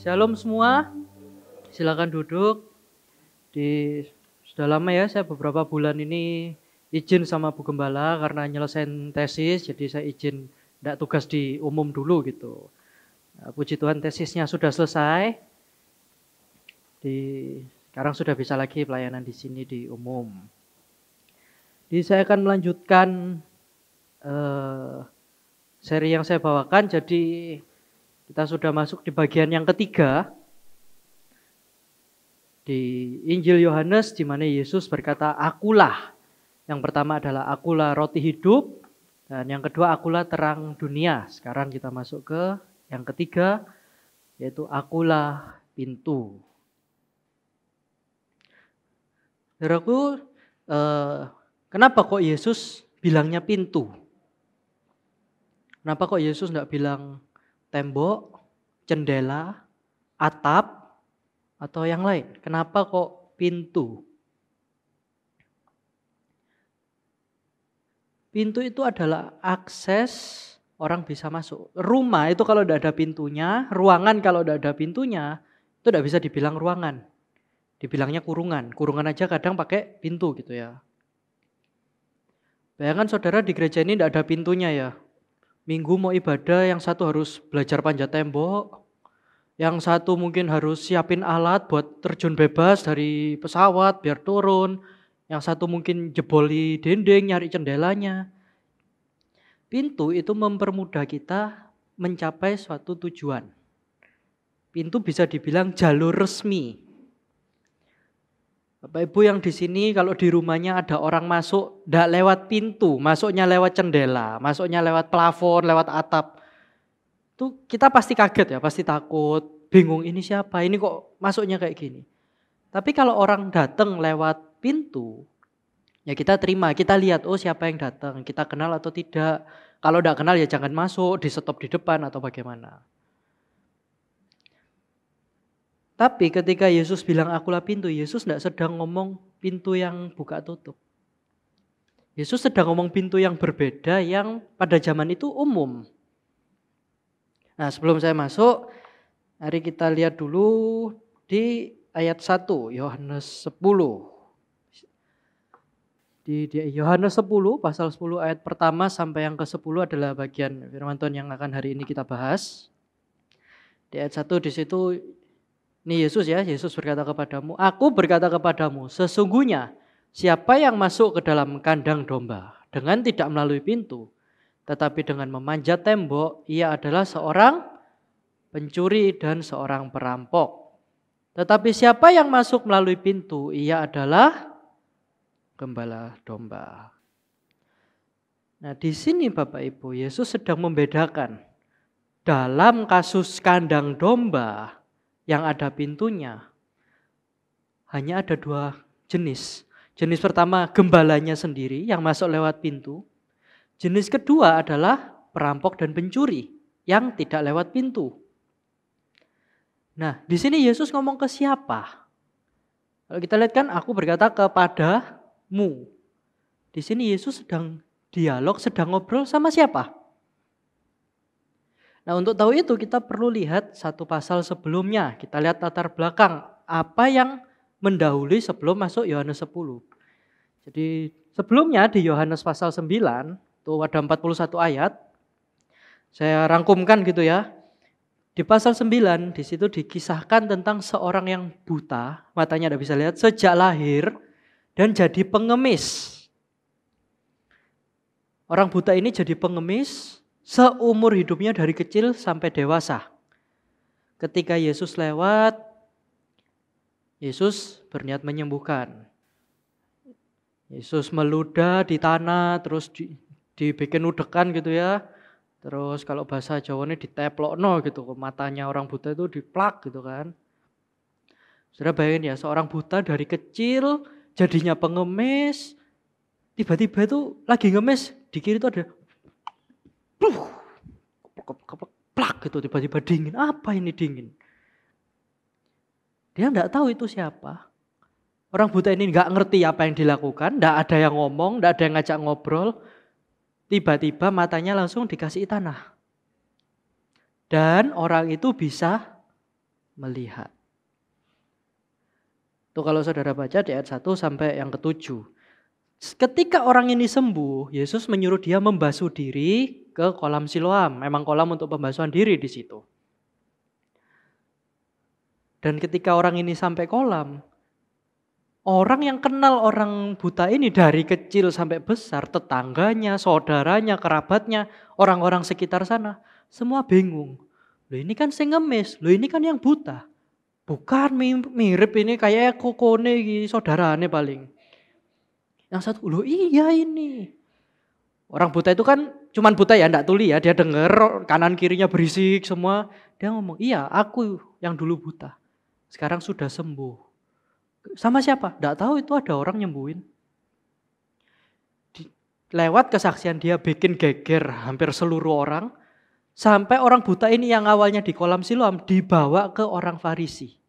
Shalom semua, silakan duduk. Sudah lama ya saya beberapa bulan ini izin sama Bu Gembala karena nyelesain tesis, jadi saya izin tidak tugas di umum dulu gitu. Nah, puji Tuhan tesisnya sudah selesai, sekarang sudah bisa lagi pelayanan di sini di umum. Jadi saya akan melanjutkan seri yang saya bawakan, jadi kita sudah masuk di bagian yang ketiga. Di Injil Yohanes di mana Yesus berkata, "Akulah." Yang pertama adalah akulah roti hidup, dan yang kedua akulah terang dunia. Sekarang kita masuk ke yang ketiga, yaitu akulah pintu. Saudaraku, kenapa kok Yesus bilangnya pintu? Kenapa kok Yesus enggak bilang tembok, jendela, atap, atau yang lain? Kenapa kok pintu? Pintu itu adalah akses orang bisa masuk. Rumah itu kalau tidak ada pintunya, ruangan kalau tidak ada pintunya, itu tidak bisa dibilang ruangan. Dibilangnya kurungan. Kurungan aja kadang pakai pintu gitu ya. Bayangkan saudara di gereja ini tidak ada pintunya ya. Minggu mau ibadah, yang satu harus belajar panjat tembok, yang satu mungkin harus siapin alat buat terjun bebas dari pesawat biar turun. Yang satu mungkin jeboli dinding, nyari jendelanya. Pintu itu mempermudah kita mencapai suatu tujuan. Pintu bisa dibilang jalur resmi. Bapak Ibu yang di sini kalau di rumahnya ada orang masuk, tidak lewat pintu, masuknya lewat jendela, masuknya lewat plafon, lewat atap. Itu kita pasti kaget ya, pasti takut, bingung ini siapa, ini kok masuknya kayak gini. Tapi kalau orang datang lewat pintu, ya kita terima, kita lihat oh siapa yang datang, kita kenal atau tidak. Kalau tidak kenal ya jangan masuk, di stop di depan atau bagaimana. Tapi ketika Yesus bilang akulah pintu, Yesus tidak sedang ngomong pintu yang buka tutup. Yesus sedang ngomong pintu yang berbeda yang pada zaman itu umum. Nah sebelum saya masuk, mari kita lihat dulu di ayat 1 Yohanes 10. Di Yohanes 10 pasal 10 ayat pertama sampai yang ke-10 adalah bagian firman Tuhan yang akan hari ini kita bahas. Di ayat 1 di situ ini Yesus ya, Yesus berkata kepadamu, "Aku berkata kepadamu, sesungguhnya siapa yang masuk ke dalam kandang domba dengan tidak melalui pintu, tetapi dengan memanjat tembok, ia adalah seorang pencuri dan seorang perampok. Tetapi siapa yang masuk melalui pintu, ia adalah gembala domba." Nah, di sini Bapak Ibu, Yesus sedang membedakan dalam kasus kandang domba yang ada pintunya, hanya ada dua jenis. Jenis pertama gembalanya sendiri yang masuk lewat pintu. Jenis kedua adalah perampok dan pencuri yang tidak lewat pintu. Nah, di sini Yesus ngomong ke siapa? Kalau kita lihat kan, aku berkata kepadamu. Di sini Yesus sedang dialog, sedang ngobrol sama siapa? Nah, untuk tahu itu kita perlu lihat satu pasal sebelumnya. Kita lihat latar belakang apa yang mendahului sebelum masuk Yohanes 10. Jadi sebelumnya di Yohanes pasal 9, itu ada 41 ayat. Saya rangkumkan gitu ya. Di pasal 9 di situ dikisahkan tentang seorang yang buta, matanya tidak bisa lihat sejak lahir dan jadi pengemis. Orang buta ini jadi pengemis seumur hidupnya dari kecil sampai dewasa. Ketika Yesus lewat, Yesus berniat menyembuhkan. Yesus meludah di tanah, terus dibikin udekan gitu ya. Terus kalau bahasa Jawanya diteplokno gitu, matanya orang buta itu diplak gitu kan. Saudara bayangin ya, seorang buta dari kecil jadinya pengemis, tiba-tiba itu lagi ngemis, di kiri itu ada plak gitu, tiba-tiba dingin. Apa ini dingin? Dia enggak tahu itu siapa. Orang buta ini enggak ngerti apa yang dilakukan, enggak ada yang ngomong, enggak ada yang ngajak ngobrol. Tiba-tiba matanya langsung dikasih tanah. Dan orang itu bisa melihat. Tuh kalau saudara baca di ayat 1 sampai yang ke-7. Ketika orang ini sembuh, Yesus menyuruh dia membasuh diri ke kolam Siloam. Memang kolam untuk pembasuhan diri di situ. Dan ketika orang ini sampai kolam, orang yang kenal orang buta ini dari kecil sampai besar, tetangganya, saudaranya, kerabatnya, orang-orang sekitar sana, semua bingung. Loh ini kan sing ngemis, loh ini kan yang buta. Bukan mirip ini kayak kokone saudarane paling. Yang satu, loh iya ini. Orang buta itu kan cuman buta ya, enggak tuli ya. Dia denger kanan kirinya berisik semua. Dia ngomong, iya aku yang dulu buta. Sekarang sudah sembuh. Sama siapa? Enggak tahu, itu ada orang nyembuhin. Lewat kesaksian dia bikin geger hampir seluruh orang. Sampai orang buta ini yang awalnya di kolam Siloam dibawa ke orang Farisi.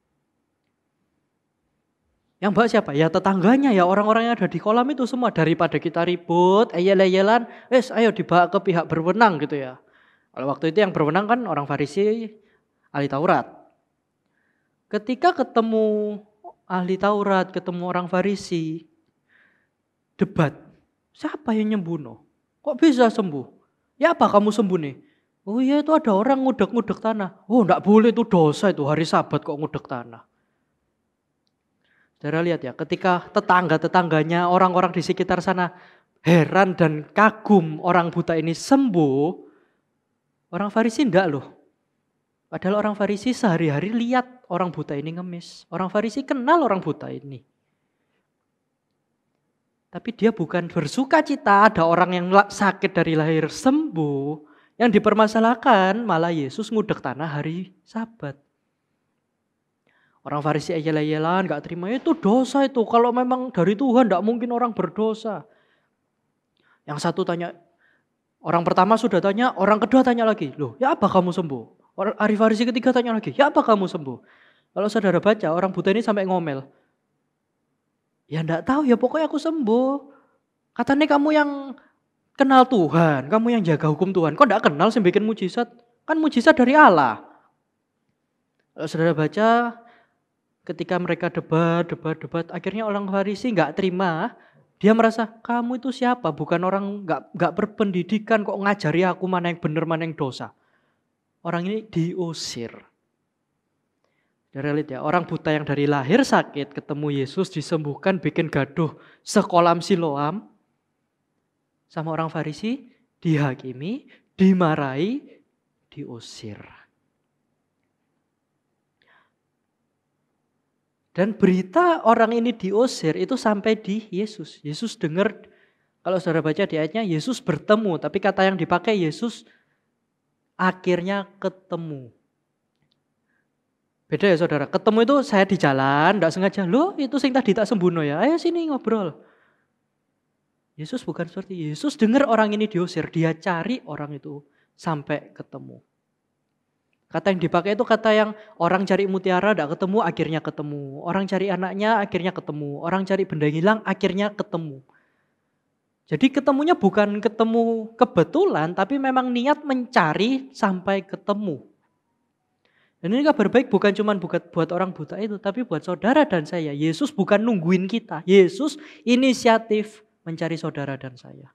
Yang bawa siapa? Ya tetangganya, ya orang-orang yang ada di kolam itu semua. Daripada kita ribut, eyel-eyelan, ayo dibawa ke pihak berwenang gitu ya. Kalau waktu itu yang berwenang kan orang Farisi, ahli Taurat. Ketika ketemu ahli Taurat, ketemu orang Farisi, debat. Siapa yang nyembuh? Kok bisa sembuh? Ya apa kamu sembuh nih? Oh iya itu ada orang ngudek-ngudek tanah. Oh enggak boleh, itu dosa, itu hari Sabat kok ngudek tanah. Saudara lihat ya, ketika tetangga-tetangganya, orang-orang di sekitar sana heran dan kagum orang buta ini sembuh, orang Farisi enggak loh. Padahal orang Farisi sehari-hari lihat orang buta ini ngemis. Orang Farisi kenal orang buta ini. Tapi dia bukan bersuka cita ada orang yang sakit dari lahir sembuh. Yang dipermasalahkan malah Yesus ngudek tanah hari Sabat. Orang Farisi eyel-eyelan gak terima, itu dosa itu. Kalau memang dari Tuhan gak mungkin orang berdosa. Yang satu tanya, orang pertama sudah tanya, orang kedua tanya lagi. Loh ya apa kamu sembuh? Orang Farisi ketiga tanya lagi, ya apa kamu sembuh? Kalau saudara baca, orang buta ini sampai ngomel. Ya gak tahu ya pokoknya aku sembuh. Katanya kamu yang kenal Tuhan, kamu yang jaga hukum Tuhan. Kok gak kenal sih bikin mujizat? Kan mujizat dari Allah. Kalau saudara baca, ketika mereka debat, akhirnya orang Farisi nggak terima. Dia merasa, kamu itu siapa? Bukan orang nggak berpendidikan kok ngajari aku mana yang benar, mana yang dosa. Orang ini diusir. Dari lihat ya, orang buta yang dari lahir sakit, ketemu Yesus disembuhkan, bikin gaduh sekolam Siloam. Sama orang Farisi, dihakimi, dimarahi, diusir. Dan berita orang ini diusir itu sampai di Yesus. Yesus dengar, kalau saudara baca di ayatnya, Yesus bertemu. Tapi kata yang dipakai Yesus akhirnya ketemu. Beda ya saudara, ketemu itu saya di jalan, enggak sengaja. Loh itu sing tadi tak sembuhno ya, ayo sini ngobrol. Yesus bukan seperti Yesus dengar orang ini diusir, dia cari orang itu sampai ketemu. Kata yang dipakai itu kata yang orang cari mutiara tidak ketemu, akhirnya ketemu. Orang cari anaknya, akhirnya ketemu. Orang cari benda hilang, akhirnya ketemu. Jadi ketemunya bukan ketemu kebetulan, tapi memang niat mencari sampai ketemu. Dan ini kabar baik bukan cuma buat orang buta itu, tapi buat saudara dan saya. Yesus bukan nungguin kita. Yesus inisiatif mencari saudara dan saya.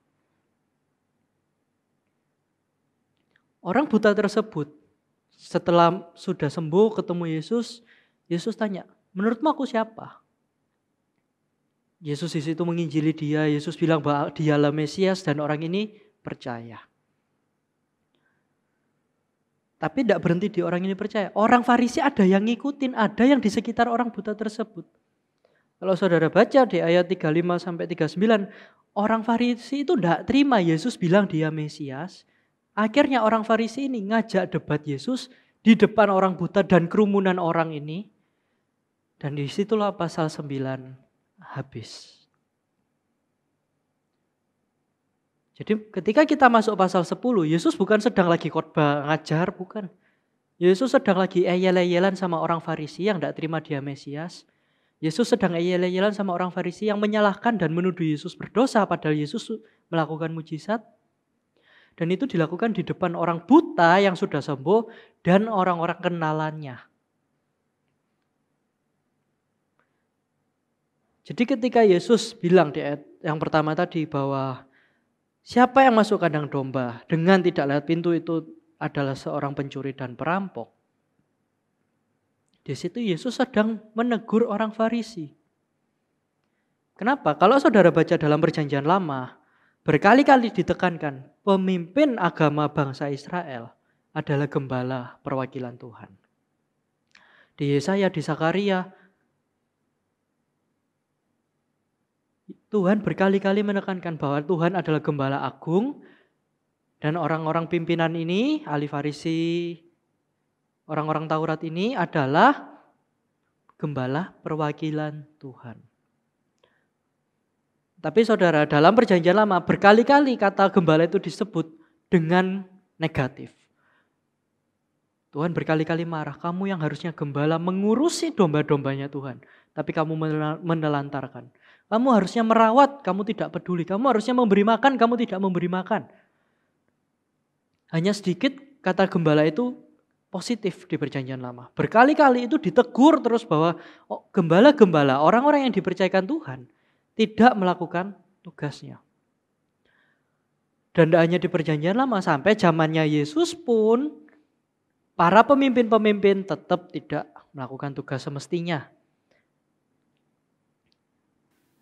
Orang buta tersebut setelah sudah sembuh ketemu Yesus, Yesus tanya, menurutmu aku siapa? Yesus di situ menginjili dia, Yesus bilang bahwa dialah Mesias dan orang ini percaya. Tapi tidak berhenti di orang ini percaya. Orang Farisi ada yang ngikutin, ada yang di sekitar orang buta tersebut. Kalau saudara baca di ayat 35 sampai 39, orang Farisi itu tidak terima Yesus bilang dia Mesias. Akhirnya orang Farisi ini ngajak debat Yesus di depan orang buta dan kerumunan orang ini. Dan disitulah pasal 9 habis. Jadi ketika kita masuk pasal 10, Yesus bukan sedang lagi khotbah ngajar, bukan. Yesus sedang lagi eyel-eyelan sama orang Farisi yang tidak terima dia Mesias. Yesus sedang eyel-eyelan sama orang Farisi yang menyalahkan dan menuduh Yesus berdosa padahal Yesus melakukan mujizat. Dan itu dilakukan di depan orang buta yang sudah sembuh dan orang-orang kenalannya. Jadi ketika Yesus bilang di ayat yang pertama tadi bahwa siapa yang masuk kandang domba dengan tidak lewat pintu itu adalah seorang pencuri dan perampok. Di situ Yesus sedang menegur orang Farisi. Kenapa? Kalau saudara baca dalam Perjanjian Lama, berkali-kali ditekankan pemimpin agama bangsa Israel adalah gembala perwakilan Tuhan. Di Yesaya, di Zakaria, Tuhan berkali-kali menekankan bahwa Tuhan adalah gembala agung dan orang-orang pimpinan ini, ahli Farisi, orang-orang Taurat ini adalah gembala perwakilan Tuhan. Tapi saudara, dalam Perjanjian Lama berkali-kali kata gembala itu disebut dengan negatif. Tuhan berkali-kali marah, kamu yang harusnya gembala mengurusi domba-dombanya Tuhan, tapi kamu menelantarkan. Kamu harusnya merawat, kamu tidak peduli. Kamu harusnya memberi makan, kamu tidak memberi makan. Hanya sedikit kata gembala itu positif di Perjanjian Lama. Berkali-kali itu ditegur terus bahwa gembala-gembala, orang-orang yang dipercayakan Tuhan, tidak melakukan tugasnya. Dan tidak hanya di Perjanjian Lama, sampai zamannya Yesus pun, para pemimpin-pemimpin tetap tidak melakukan tugas semestinya.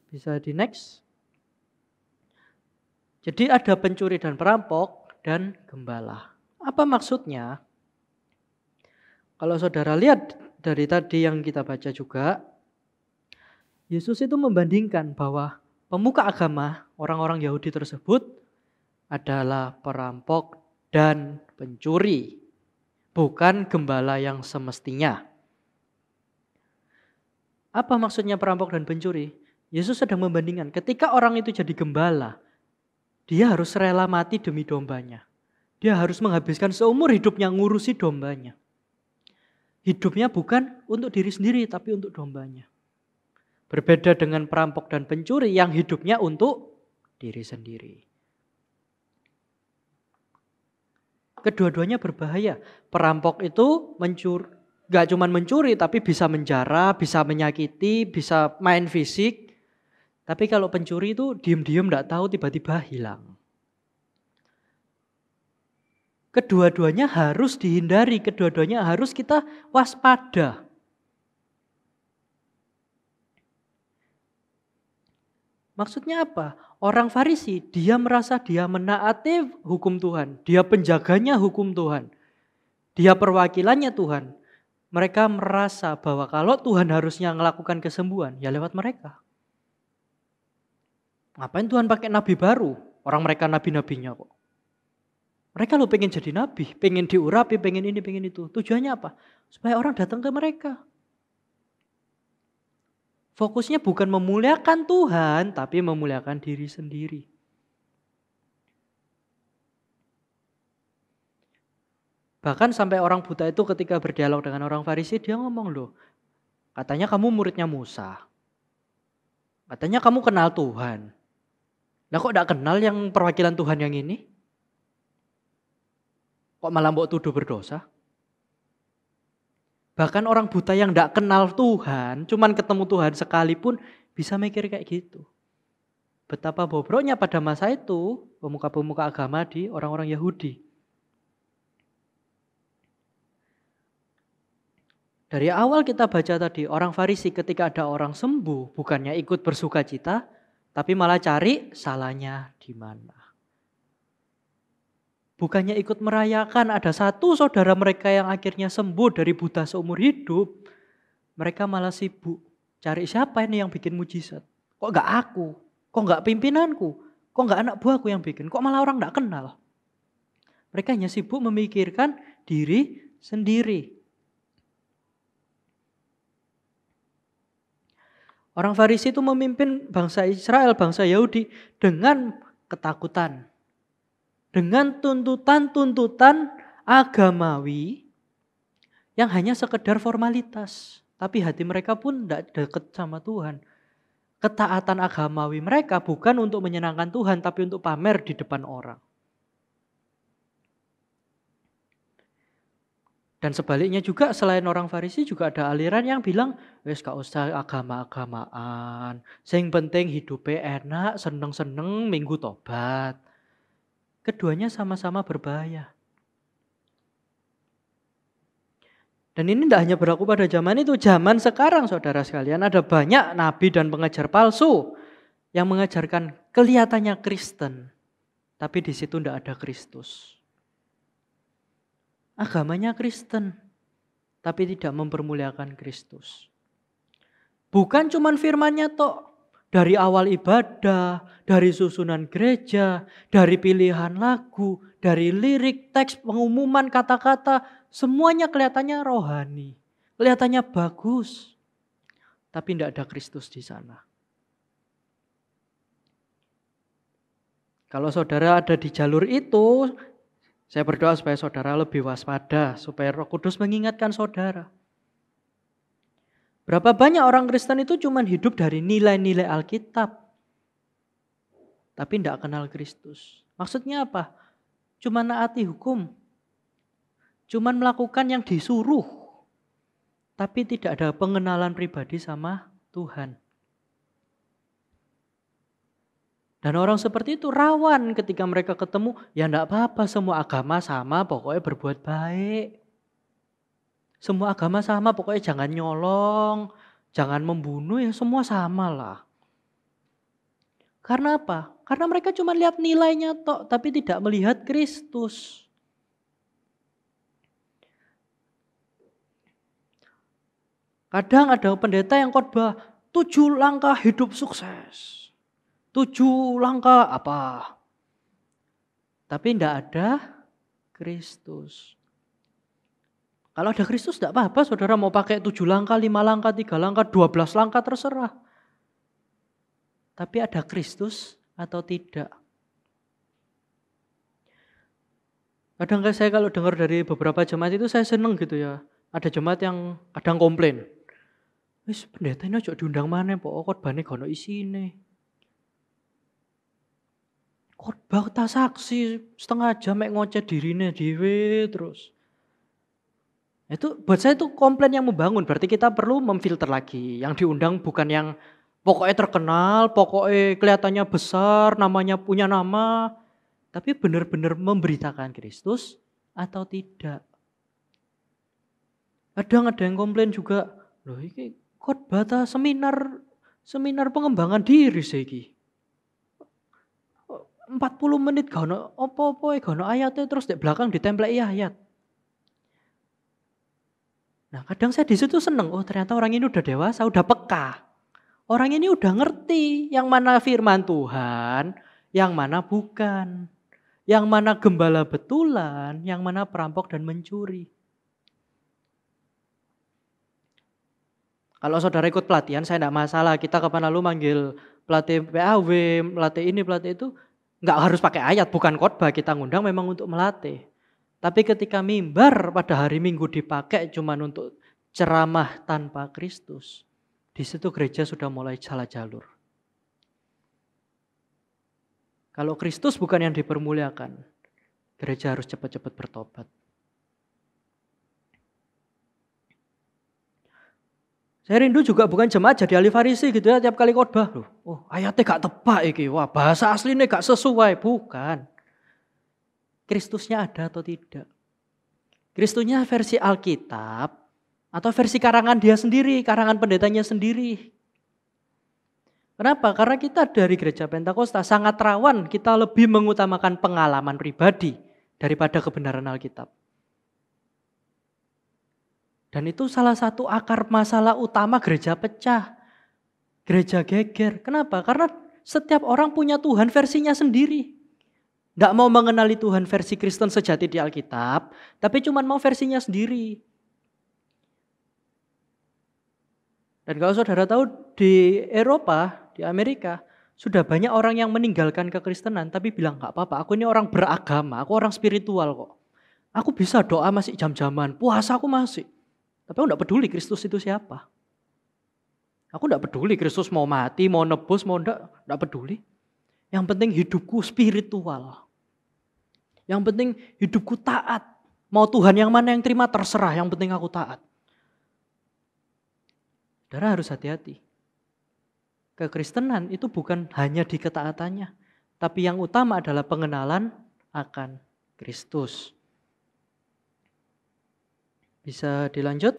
Bisa di next. Jadi ada pencuri dan perampok dan gembala. Apa maksudnya? Kalau saudara lihat dari tadi yang kita baca juga, Yesus itu membandingkan bahwa pemuka agama, orang-orang Yahudi tersebut adalah perampok dan pencuri, bukan gembala yang semestinya. Apa maksudnya perampok dan pencuri? Yesus sedang membandingkan ketika orang itu jadi gembala, dia harus rela mati demi dombanya. Dia harus menghabiskan seumur hidupnya ngurusi dombanya. Hidupnya bukan untuk diri sendiri tapi untuk dombanya. Berbeda dengan perampok dan pencuri yang hidupnya untuk diri sendiri. Kedua-duanya berbahaya. Perampok itu gak cuma mencuri tapi bisa menjara, bisa menyakiti, bisa main fisik. Tapi kalau pencuri itu diem-diem gak tahu tiba-tiba hilang. Kedua-duanya harus dihindari, kedua-duanya harus kita waspada. Maksudnya apa? Orang Farisi, dia merasa dia menaati hukum Tuhan. Dia penjaganya hukum Tuhan. Dia perwakilannya Tuhan. Mereka merasa bahwa kalau Tuhan harusnya melakukan kesembuhan, ya lewat mereka. Ngapain Tuhan pakai nabi baru? Orang mereka nabi-nabinya kok. Mereka pengen jadi nabi, pengen diurapi, pengen ini, pengen itu. Tujuannya apa? Supaya orang datang ke mereka. Fokusnya bukan memuliakan Tuhan, tapi memuliakan diri sendiri. Bahkan sampai orang buta itu ketika berdialog dengan orang Farisi, dia ngomong loh, katanya kamu muridnya Musa. Katanya kamu kenal Tuhan. Nah kok gak kenal yang perwakilan Tuhan yang ini? Kok malah mbok tuduh berdosa? Bahkan orang buta yang gak kenal Tuhan, cuman ketemu Tuhan sekalipun bisa mikir kayak gitu. Betapa bobroknya pada masa itu pemuka-pemuka agama di orang-orang Yahudi. Dari awal kita baca tadi, orang Farisi ketika ada orang sembuh bukannya ikut bersuka cita, tapi malah cari salahnya di mana. Bukannya ikut merayakan ada satu saudara mereka yang akhirnya sembuh dari buta seumur hidup. Mereka malah sibuk cari siapa ini yang bikin mujizat. Kok gak aku? Kok gak pimpinanku? Kok gak anak buahku yang bikin? Kok malah orang gak kenal? Mereka hanya sibuk memikirkan diri sendiri. Orang Farisi itu memimpin bangsa Israel, bangsa Yahudi dengan ketakutan. Dengan tuntutan-tuntutan agamawi yang hanya sekedar formalitas. Tapi hati mereka pun tidak dekat sama Tuhan. Ketaatan agamawi mereka bukan untuk menyenangkan Tuhan, tapi untuk pamer di depan orang. Dan sebaliknya juga selain orang Farisi juga ada aliran yang bilang, wes gak usah agama-agamaan. Sing penting hidupnya enak, seneng-seneng, minggu tobat. Keduanya sama-sama berbahaya. Dan ini tidak hanya berlaku pada zaman itu, zaman sekarang saudara sekalian ada banyak nabi dan pengajar palsu yang mengajarkan kelihatannya Kristen, tapi di situ tidak ada Kristus. Agamanya Kristen, tapi tidak mempermuliakan Kristus. Bukan cuma firman-Nya toh, dari awal ibadah, dari susunan gereja, dari pilihan lagu, dari lirik, teks, pengumuman, kata-kata, semuanya kelihatannya rohani, kelihatannya bagus, tapi tidak ada Kristus di sana. Kalau saudara ada di jalur itu, saya berdoa supaya saudara lebih waspada, supaya Roh Kudus mengingatkan saudara. Berapa banyak orang Kristen itu cuma hidup dari nilai-nilai Alkitab, tapi tidak kenal Kristus. Maksudnya apa? Cuma naati hukum, cuma melakukan yang disuruh, tapi tidak ada pengenalan pribadi sama Tuhan. Dan orang seperti itu rawan ketika mereka ketemu, ya enggak apa-apa, semua agama sama, pokoknya berbuat baik. Semua agama sama, pokoknya jangan nyolong, jangan membunuh, ya semua sama lah. Karena apa? Karena mereka cuma lihat nilainya tok, tapi tidak melihat Kristus. Kadang ada pendeta yang khotbah 7 langkah hidup sukses. 7 langkah apa? Tapi tidak ada Kristus. Kalau ada Kristus tidak apa-apa, saudara mau pakai 7 langkah, 5 langkah, 3 langkah, 12 langkah terserah. Tapi ada Kristus atau tidak? Kadang saya kalau dengar dari beberapa jemaat itu saya seneng gitu ya. Ada jemaat yang kadang komplain. Wis pendeta ini aja diundang mana, pokok khotbahnya gak ono isine. Khotbah tak saksi setengah jam mek ngoceh dirine dhewe terus. Itu buat saya itu komplain yang membangun. Berarti kita perlu memfilter lagi. Yang diundang bukan yang pokoknya terkenal, pokoknya kelihatannya besar, namanya punya nama, tapi benar-benar memberitakan Kristus atau tidak. Kadang ada yang komplain juga, loh ini khotbah ta seminar pengembangan diri saiki. 40 menit gak ono apa-apa, gak ono ayatnya, terus di belakang ditempleki ayat. Nah kadang saya di situ seneng, oh ternyata orang ini udah dewasa, udah peka. Orang ini udah ngerti yang mana firman Tuhan, yang mana bukan. Yang mana gembala betulan, yang mana perampok dan mencuri. Kalau saudara ikut pelatihan, saya tidak masalah. Kita kapan lalu manggil pelatih PAW, pelatih ini, pelatih itu. Enggak harus pakai ayat, bukan khotbah, kita ngundang memang untuk melatih. Tapi ketika mimbar pada hari Minggu dipakai cuma untuk ceramah tanpa Kristus, di situ gereja sudah mulai salah jalur. Kalau Kristus bukan yang dipermuliakan, gereja harus cepat-cepat bertobat. Saya rindu juga bukan jemaat jadi ahli Farisi gitu ya tiap kali khotbah. Loh, oh ayatnya gak tepat iki. Wah, bahasa aslinya gak sesuai, bukan. Kristusnya ada atau tidak? Kristusnya versi Alkitab atau versi karangan dia sendiri, karangan pendetanya sendiri. Kenapa? Karena kita dari gereja Pentakosta sangat rawan kita lebih mengutamakan pengalaman pribadi daripada kebenaran Alkitab. Dan itu salah satu akar masalah utama gereja pecah. Gereja geger. Kenapa? Karena setiap orang punya Tuhan versinya sendiri. Tidak mau mengenali Tuhan versi Kristen sejati di Alkitab, tapi cuma mau versinya sendiri. Dan kalau saudara tahu di Eropa, di Amerika, sudah banyak orang yang meninggalkan kekristenan tapi bilang gak apa-apa, aku ini orang beragama, aku orang spiritual kok. Aku bisa doa masih jam-jaman, puasa aku masih. Tapi aku tidak peduli Kristus itu siapa. Aku tidak peduli Kristus mau mati, mau nebus, mau tidak peduli. Yang penting hidupku spiritual. Yang penting hidupku taat. Mau Tuhan yang mana yang terima terserah, yang penting aku taat. Saudara harus hati-hati. Kekristenan itu bukan hanya di ketaatannya, tapi yang utama adalah pengenalan akan Kristus. Bisa dilanjut?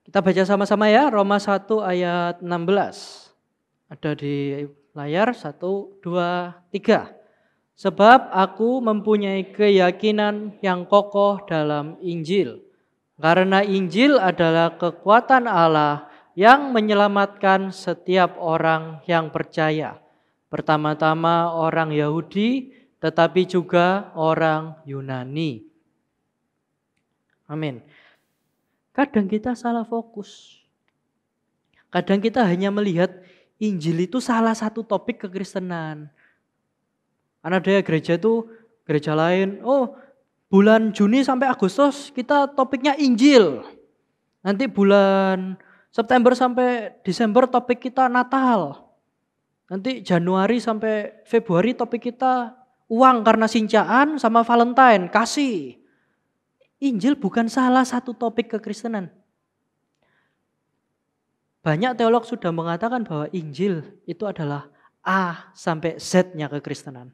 Kita baca sama-sama ya, Roma 1 ayat 16. Ada di layar, 1, 2, 3. Sebab aku mempunyai keyakinan yang kokoh dalam Injil. Karena Injil adalah kekuatan Allah yang menyelamatkan setiap orang yang percaya. Pertama-tama orang Yahudi, tetapi juga orang Yunani. Amin. Kadang kita salah fokus. Kadang kita hanya melihat Injil itu salah satu topik kekristenan. Ada gereja lain, bulan Juni sampai Agustus kita topiknya Injil. Nanti bulan September sampai Desember topik kita Natal. Nanti Januari sampai Februari topik kita uang karena sincaan sama Valentine, kasih. Injil bukan salah satu topik kekristenan. Banyak teolog sudah mengatakan bahwa Injil itu adalah A sampai Z-nya kekristenan.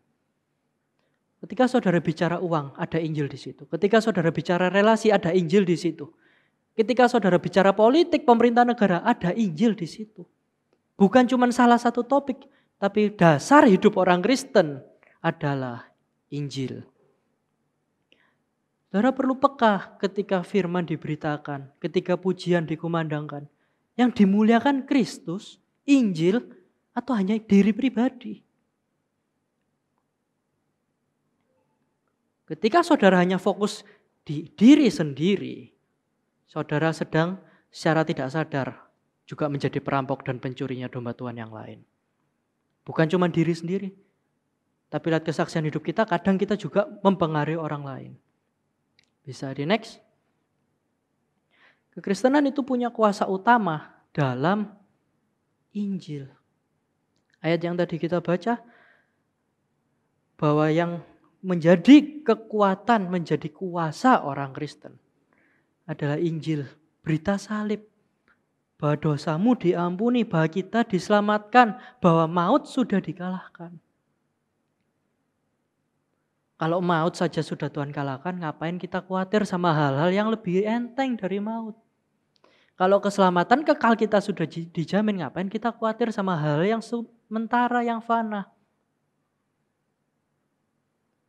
Ketika saudara bicara uang, ada Injil di situ. Ketika saudara bicara relasi, ada Injil di situ. Ketika saudara bicara politik, pemerintah negara, ada Injil di situ. Bukan cuma salah satu topik, tapi dasar hidup orang Kristen adalah Injil. Saudara perlu peka ketika firman diberitakan, ketika pujian dikumandangkan. Yang dimuliakan Kristus, Injil, atau hanya diri pribadi. Ketika saudara hanya fokus di diri sendiri, saudara sedang secara tidak sadar juga menjadi perampok dan pencurinya domba Tuhan yang lain. Bukan cuma diri sendiri, tapi lihat kesaksian hidup kita, kadang kita juga mempengaruhi orang lain. Bisa di next. Kekristenan itu punya kuasa utama dalam Injil. Ayat yang tadi kita baca, bahwa yang menjadi kekuatan, menjadi kuasa orang Kristen adalah Injil, berita salib. Bahwa dosamu diampuni, bahwa kita diselamatkan, bahwa maut sudah dikalahkan. Kalau maut saja sudah Tuhan kalahkan, ngapain kita khawatir sama hal-hal yang lebih enteng dari maut? Kalau keselamatan kekal kita sudah dijamin, ngapain kita khawatir sama hal yang sementara, yang fana?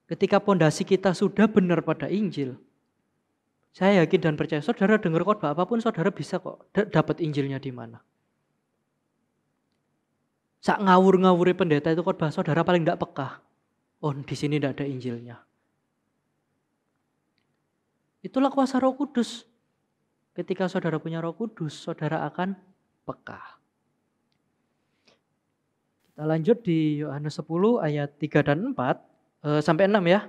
Ketika pondasi kita sudah benar pada Injil, saya yakin dan percaya saudara dengar khotbah apapun saudara bisa kok dapat Injilnya di mana. Sak ngawur-ngawuri pendeta itu khotbah saudara paling tidak peka. Oh, di sini tidak ada Injilnya. Itulah kuasa Roh Kudus. Ketika saudara punya Roh Kudus, saudara akan peka. Kita lanjut di Yohanes 10 ayat 3 dan 4. Sampai 6 ya.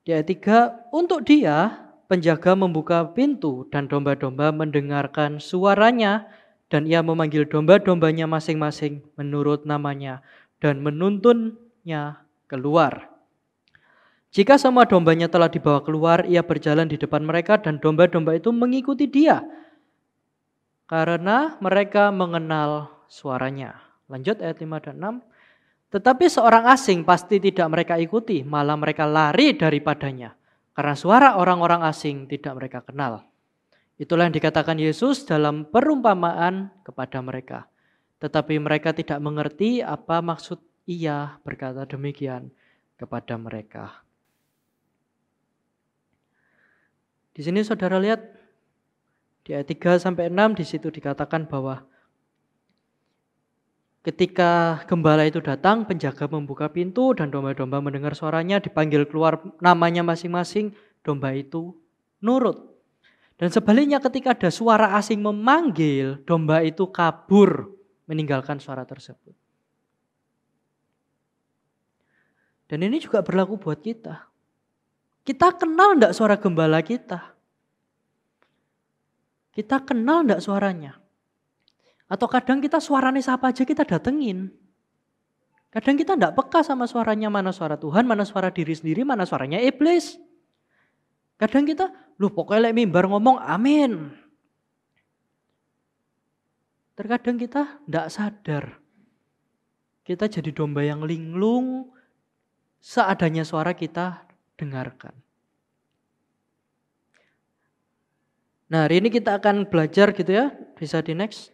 Di ayat 3, untuk dia penjaga membuka pintu dan domba-domba mendengarkan suaranya dan ia memanggil domba-dombanya masing-masing menurut namanya dan menuntunnya keluar. Jika semua dombanya telah dibawa keluar, ia berjalan di depan mereka dan domba-domba itu mengikuti dia karena mereka mengenal suaranya. Lanjut ayat 5 dan 6. Tetapi seorang asing pasti tidak mereka ikuti, malah mereka lari daripadanya. Karena suara orang-orang asing tidak mereka kenal. Itulah yang dikatakan Yesus dalam perumpamaan kepada mereka. Tetapi mereka tidak mengerti apa maksud ia berkata demikian kepada mereka. Di sini saudara lihat, di ayat 3 sampai 6 di situ dikatakan bahwa ketika gembala itu datang, penjaga membuka pintu dan domba-domba mendengar suaranya, dipanggil keluar namanya masing-masing, domba itu nurut. Dan sebaliknya ketika ada suara asing memanggil, domba itu kabur meninggalkan suara tersebut. Dan ini juga berlaku buat kita. Kita kenal enggak suara gembala kita? Kita kenal enggak suaranya? Atau kadang kita suaranya siapa aja kita datengin. Kadang kita tidak peka sama suaranya, mana suara Tuhan, mana suara diri sendiri, mana suaranya iblis. Kadang kita, pokoknya lek mimbar ngomong amin. Terkadang kita tidak sadar. Kita jadi domba yang linglung, seadanya suara kita dengarkan. Nah, hari ini kita akan belajar gitu ya, bisa di next.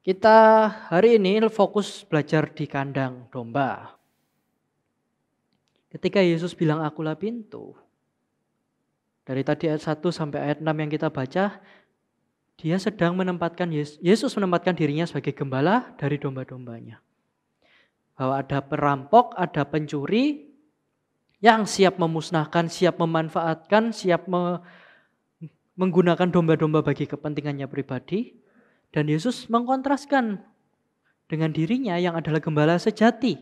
Kita hari ini fokus belajar di kandang domba. Ketika Yesus bilang akulah pintu, dari tadi ayat 1 sampai ayat 6 yang kita baca, dia sedang menempatkan, Yesus menempatkan dirinya sebagai gembala dari domba-dombanya. Bahwa ada perampok, ada pencuri yang siap memusnahkan, siap memanfaatkan, siap menggunakan domba-domba bagi kepentingannya pribadi. Dan Yesus mengkontraskan dengan dirinya yang adalah gembala sejati.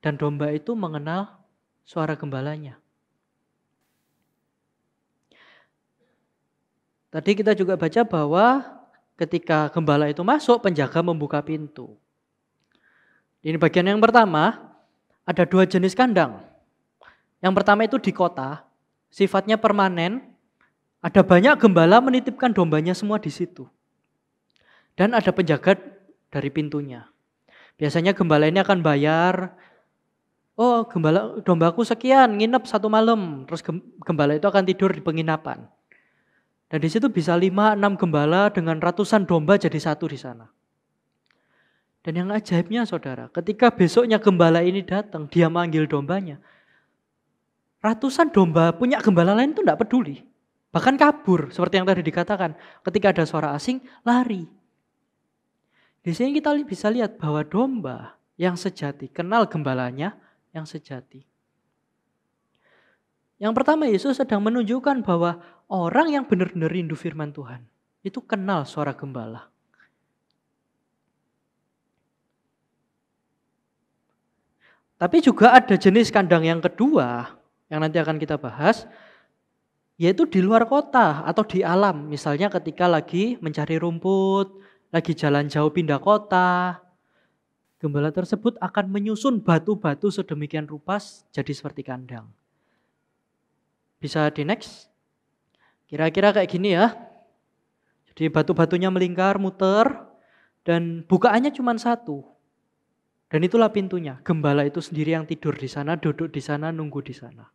Dan domba itu mengenal suara gembalanya. Tadi kita juga baca bahwa ketika gembala itu masuk, penjaga membuka pintu. Ini bagian yang pertama, ada 2 jenis kandang. Yang pertama itu di kota, sifatnya permanen. Ada banyak gembala menitipkan dombanya semua di situ. Dan ada penjaga dari pintunya. Biasanya gembala ini akan bayar, dombaku sekian, nginep 1 malam. Terus gembala itu akan tidur di penginapan. Dan di situ bisa 5-6 gembala dengan ratusan domba jadi satu di sana. Dan yang ajaibnya saudara, ketika besoknya gembala ini datang, dia manggil dombanya. Ratusan domba punya gembala lain itu tidak peduli. Bahkan kabur, seperti yang tadi dikatakan. Ketika ada suara asing, lari. Di sini kita bisa lihat bahwa domba yang sejati, kenal gembalanya yang sejati. Yang pertama, Yesus sedang menunjukkan bahwa orang yang benar-benar rindu firman Tuhan, itu kenal suara gembala. Tapi juga ada jenis kandang yang kedua, yang nanti akan kita bahas, yaitu di luar kota atau di alam. Misalnya ketika lagi mencari rumput, lagi jalan jauh pindah kota, gembala tersebut akan menyusun batu-batu sedemikian rupa jadi seperti kandang. Bisa di next? Kira-kira kayak gini ya. Jadi batu-batunya melingkar, muter, dan bukaannya cuma 1. Dan itulah pintunya. Gembala itu sendiri yang tidur di sana, duduk di sana, nunggu di sana.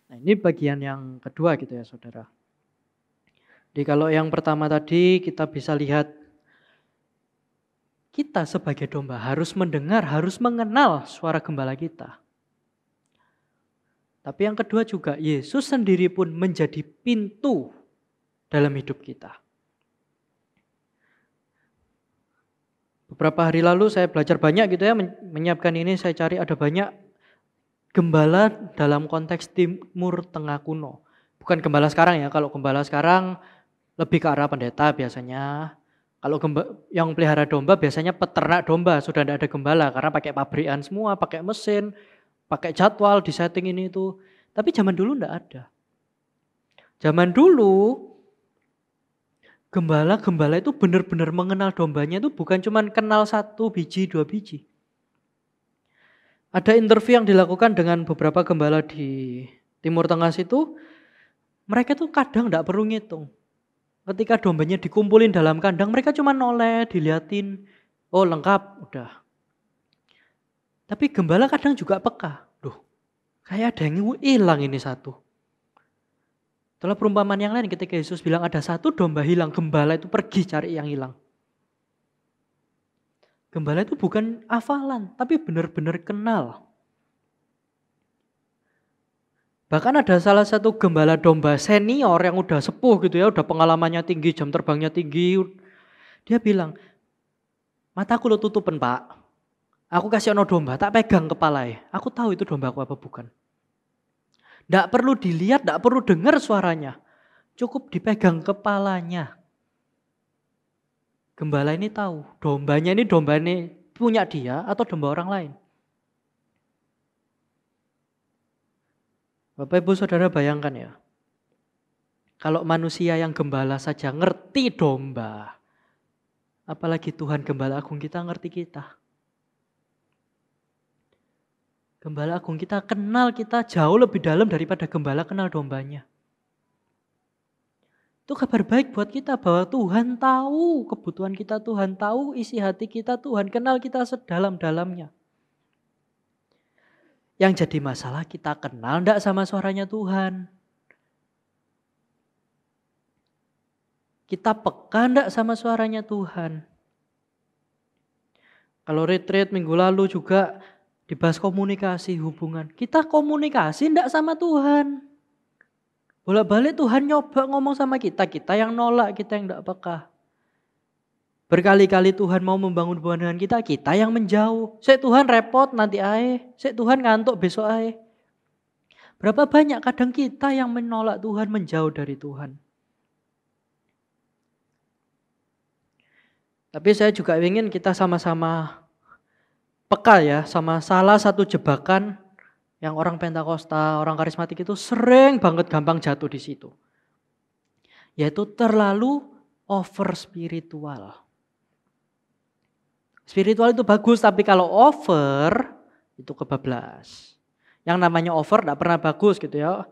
Nah, ini bagian yang kedua gitu ya saudara. Jadi kalau yang pertama tadi kita bisa lihat kita sebagai domba harus mendengar, harus mengenal suara gembala kita. Tapi yang kedua juga Yesus sendiri pun menjadi pintu dalam hidup kita. Beberapa hari lalu saya belajar banyak gitu ya, menyiapkan ini saya cari ada banyak gembala dalam konteks Timur Tengah kuno. Bukan gembala sekarang ya, kalau gembala sekarang lebih ke arah pendeta biasanya. Kalau yang pelihara domba biasanya peternak domba, sudah tidak ada gembala karena pakai pabrikan semua, pakai mesin, pakai jadwal, di setting ini itu. Tapi zaman dulu tidak ada. Zaman dulu gembala itu benar-benar mengenal dombanya itu bukan cuma kenal 1 biji, 2 biji. Ada interview yang dilakukan dengan beberapa gembala di Timur Tengah situ, mereka tuh kadang tidak perlu ngitung. Ketika dombanya dikumpulin dalam kandang, mereka cuma noleh, diliatin, oh lengkap, udah. Tapi gembala kadang juga peka, kayak ada yang hilang ini 1. Itulah perumpamaan yang lain ketika Yesus bilang ada 1 domba hilang, gembala itu pergi cari yang hilang. Gembala itu bukan hafalan, tapi benar-benar kenal. Bahkan ada salah satu gembala domba senior yang udah sepuh gitu ya, udah pengalamannya tinggi, jam terbangnya tinggi. Dia bilang, mataku lo tutupin pak, aku kasih ono domba, tak pegang kepalanya. Aku tahu itu domba aku apa bukan. Tidak perlu dilihat, tidak perlu dengar suaranya. Cukup dipegang kepalanya. Gembala ini tahu, domba ini punya dia atau domba orang lain. Bapak Ibu Saudara bayangkan ya. Kalau manusia yang gembala saja ngerti domba, apalagi Tuhan Gembala Agung kita ngerti kita. Gembala Agung kita kenal kita jauh lebih dalam daripada gembala kenal dombanya. Itu kabar baik buat kita bahwa Tuhan tahu kebutuhan kita, Tuhan tahu isi hati kita, Tuhan kenal kita sedalam-dalamnya. Yang jadi masalah kita kenal enggak sama suaranya Tuhan. Kita peka enggak sama suaranya Tuhan. Kalau retreat minggu lalu juga dibahas komunikasi hubungan. Kita komunikasi enggak sama Tuhan. Bolak-balik Tuhan nyoba ngomong sama kita, kita yang nolak, kita yang enggak peka. Berkali-kali Tuhan mau membangun hubungan dengan kita, kita yang menjauh. Sek Tuhan repot nanti ae, sek Tuhan ngantuk besok ae. Berapa banyak kadang kita yang menolak Tuhan, menjauh dari Tuhan. Tapi saya juga ingin kita sama-sama peka ya sama salah satu jebakan yang orang Pentakosta, orang karismatik itu sering banget gampang jatuh di situ. Yaitu terlalu over spiritual. Spiritual itu bagus, tapi kalau over itu kebablas. Yang namanya over tidak pernah bagus gitu ya.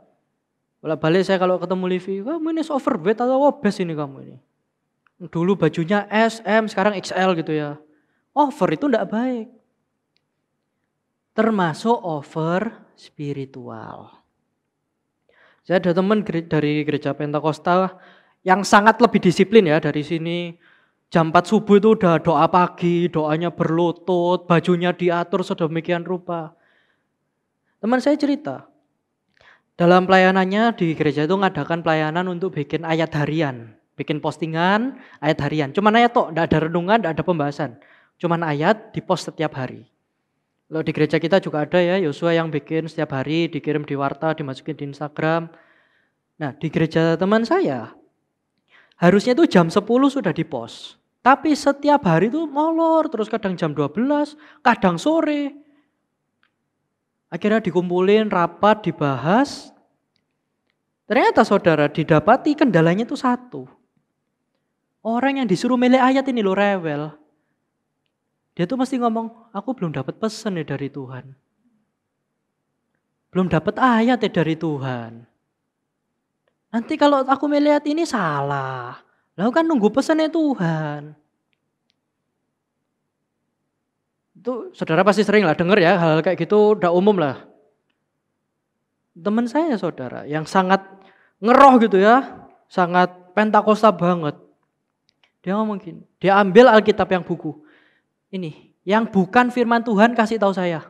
Bolak-balik saya kalau ketemu Livi, kamu ini overweight atau obes ini kamu ini. Dulu bajunya S, M, sekarang XL gitu ya. Over itu tidak baik. Termasuk over spiritual. Saya ada teman dari gereja Pentakosta yang sangat lebih disiplin ya. Dari sini jam 4 subuh itu udah doa pagi, doanya berlutut, bajunya diatur sedemikian rupa. Teman saya cerita, dalam pelayanannya di gereja itu ngadakan pelayanan untuk bikin ayat harian. Bikin postingan ayat harian. Cuman ayat tok, enggak ada renungan, enggak ada pembahasan. Cuman ayat dipost setiap hari. Lalu di gereja kita juga ada ya, Yosua yang bikin setiap hari, dikirim di warta, dimasukin di Instagram. Nah di gereja teman saya, harusnya itu jam 10 sudah dipost. Tapi setiap hari itu molor, terus kadang jam 12, kadang sore. Akhirnya dikumpulin, rapat, dibahas. Ternyata saudara didapati kendalanya itu satu. Orang yang disuruh milih ayat ini loh rewel. Dia tuh mesti ngomong, aku belum dapat pesan ya dari Tuhan. Belum dapat ayat ya dari Tuhan. Nanti kalau aku milih ayat ini salah. Lalu kan nunggu pesannya Tuhan. Itu saudara pasti sering lah denger ya hal-hal kayak gitu udah umum lah. Teman saya saudara yang sangat ngeroh gitu ya. Sangat Pentakosta banget. Dia ngomong gini, dia ambil Alkitab yang buku. Ini, yang bukan firman Tuhan kasih tahu saya.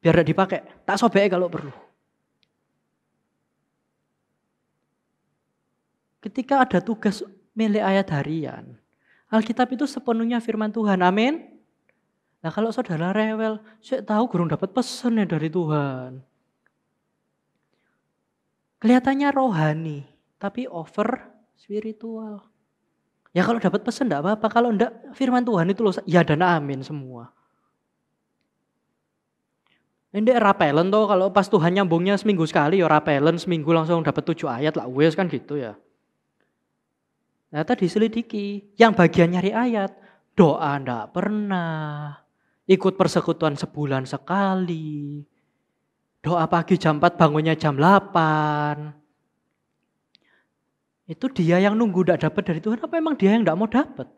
Biar tidak dipakai, tak sobek kalau perlu. Ketika ada tugas milih ayat harian, Alkitab itu sepenuhnya firman Tuhan, amin. Nah kalau saudara rewel, saya tahu gurung dapat pesan ya dari Tuhan. Kelihatannya rohani, tapi over spiritual. Ya kalau dapat pesan enggak apa-apa, kalau enggak firman Tuhan itu loh ya dan amin semua. Ini rapelen toh kalau pas Tuhan nyambungnya seminggu sekali ya rapelen, seminggu langsung dapat 7 ayat lah wes kan gitu ya. Nah tadi diselidiki, yang bagian nyari ayat, doa enggak pernah, ikut persekutuan sebulan sekali, doa pagi jam 4 bangunnya jam 8. Itu dia yang nunggu enggak dapat dari Tuhan, apa emang dia yang enggak mau dapat?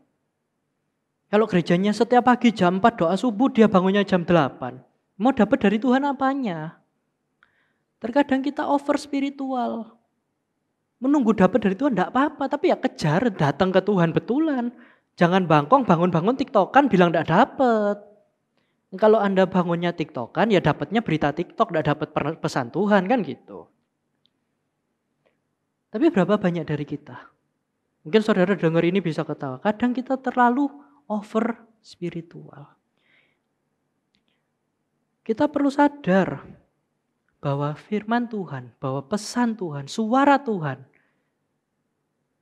Kalau gerejanya setiap pagi jam 4 doa subuh, dia bangunnya jam 8. Mau dapat dari Tuhan apanya? Terkadang kita over spiritual. Menunggu dapat dari Tuhan enggak apa-apa, tapi ya kejar datang ke Tuhan betulan. Jangan bangkong bangun-bangun tiktokan bilang enggak dapat. Kalau Anda bangunnya tiktokan ya dapatnya berita tiktok, enggak dapat pesan Tuhan kan gitu. Tapi berapa banyak dari kita? Mungkin saudara dengar ini bisa ketawa. Kadang kita terlalu over spiritual. Kita perlu sadar bahwa firman Tuhan, bahwa pesan Tuhan, suara Tuhan,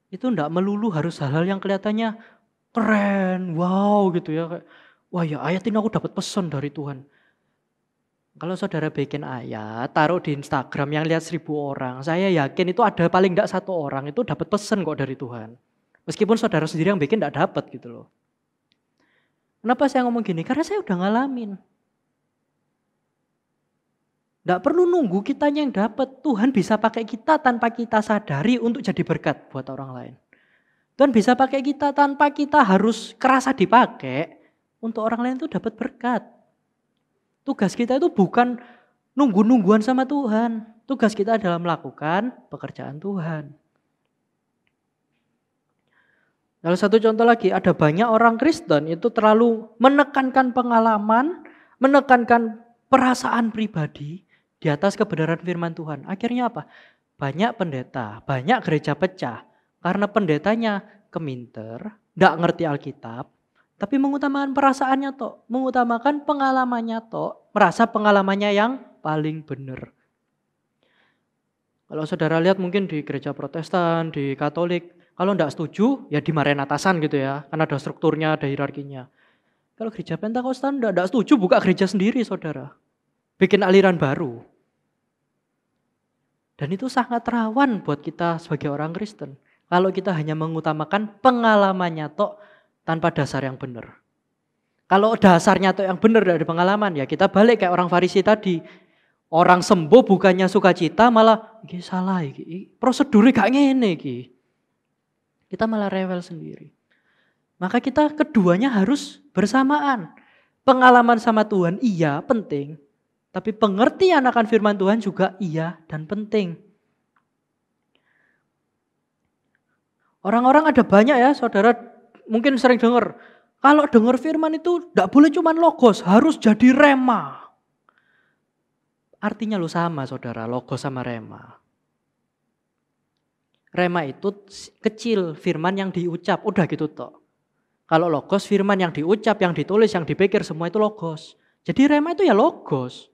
itu enggak melulu harus hal-hal yang kelihatannya keren, wow gitu ya. Wah ya ayat ini aku dapat pesan dari Tuhan. Kalau saudara bikin ayat, taruh di Instagram yang lihat 1.000 orang, saya yakin itu ada paling enggak 1 orang itu dapat pesan kok dari Tuhan. Meskipun saudara sendiri yang bikin enggak dapat gitu loh. Kenapa saya ngomong gini? Karena saya udah ngalamin. Enggak perlu nunggu kitanya yang dapat. Tuhan bisa pakai kita tanpa kita sadari untuk jadi berkat buat orang lain. Tuhan bisa pakai kita tanpa kita harus kerasa dipakai untuk orang lain itu dapat berkat. Tugas kita itu bukan nunggu-nungguan sama Tuhan. Tugas kita adalah melakukan pekerjaan Tuhan. Lalu satu contoh lagi, ada banyak orang Kristen itu terlalu menekankan pengalaman, menekankan perasaan pribadi di atas kebenaran firman Tuhan. Akhirnya apa? Banyak pendeta, banyak gereja pecah. Karena pendetanya keminter, gak ngerti Alkitab, tapi mengutamakan perasaannya toh, mengutamakan pengalamannya toh, merasa pengalamannya yang paling benar. Kalau saudara lihat mungkin di gereja Protestan, di Katolik, kalau enggak setuju ya dimarahin atasan gitu ya, karena ada strukturnya, ada hierarkinya. Kalau gereja Pentakosta enggak setuju, buka gereja sendiri saudara. Bikin aliran baru. Dan itu sangat rawan buat kita sebagai orang Kristen. Kalau kita hanya mengutamakan pengalamannya toh, tanpa dasar yang benar. Kalau dasarnya tuh yang benar dari pengalaman ya kita balik kayak orang Farisi tadi. Orang sembuh bukannya sukacita malah iki salah iki. Prosedurnya gak ngene iki. Kita malah rewel sendiri. Maka kita keduanya harus bersamaan. Pengalaman sama Tuhan iya penting. Tapi pengertian akan firman Tuhan juga iya dan penting. Orang-orang ada banyak ya saudara mungkin sering dengar, kalau dengar firman itu tidak boleh cuma logos, harus jadi rema. Artinya lo sama saudara, logos sama rema. Rema itu kecil, firman yang diucap, udah gitu toh. Kalau logos firman yang diucap, yang ditulis, yang dipikir semua itu logos. Jadi rema itu ya logos.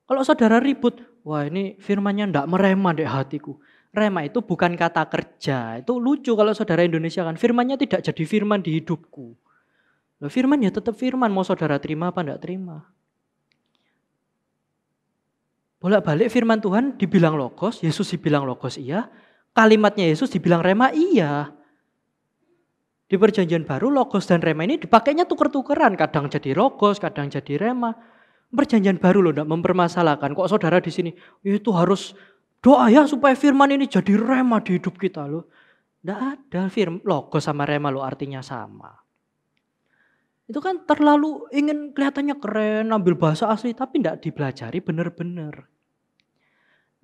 Kalau saudara ribut, wah ini firmannya ndak merema deh hatiku. Rema itu bukan kata kerja. Itu lucu kalau saudara Indonesia kan. Firmannya tidak jadi firman di hidupku. Loh, firman ya tetap firman. Mau saudara terima apa enggak terima. Bolak-balik firman Tuhan dibilang logos. Yesus dibilang logos iya. Kalimatnya Yesus dibilang rema iya. Di perjanjian baru logos dan rema ini dipakainya tuker-tukeran. Kadang jadi logos, kadang jadi rema. Perjanjian baru loh enggak mempermasalahkan. Kok saudara di sini itu harus doa ya supaya firman ini jadi rema di hidup kita loh. Tidak ada logos sama rema loh artinya sama. Itu kan terlalu ingin kelihatannya keren, ambil bahasa asli tapi tidak dipelajari benar-benar.